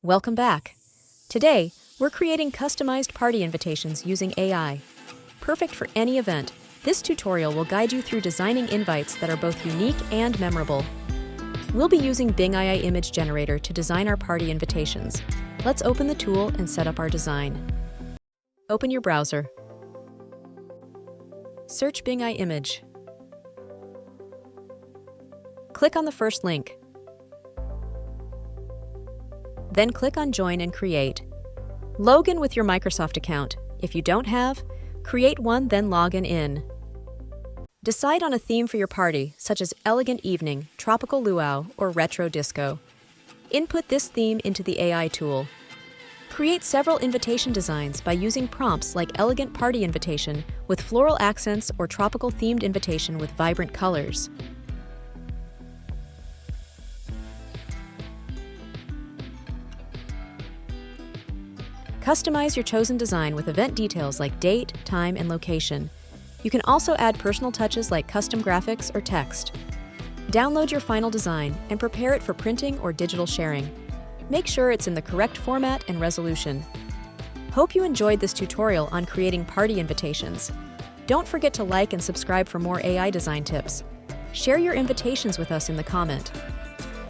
Welcome back. Today, we're creating customized party invitations using AI. Perfect for any event, this tutorial will guide you through designing invites that are both unique and memorable. We'll be using Bing AI Image Generator to design our party invitations. Let's open the tool and set up our design. Open your browser. Search Bing AI Image. Click on the first link. Then click on Join and Create. Log in with your Microsoft account. If you don't have, create one, then log in. Decide on a theme for your party, such as Elegant Evening, Tropical Luau, or Retro Disco. Input this theme into the AI tool. Create several invitation designs by using prompts like Elegant Party Invitation with floral accents or Tropical Themed Invitation with vibrant colors. Customize your chosen design with event details like date, time, and location. You can also add personal touches like custom graphics or text. Download your final design and prepare it for printing or digital sharing. Make sure it's in the correct format and resolution. Hope you enjoyed this tutorial on creating party invitations. Don't forget to like and subscribe for more AI design tips. Share your invitations with us in the comment.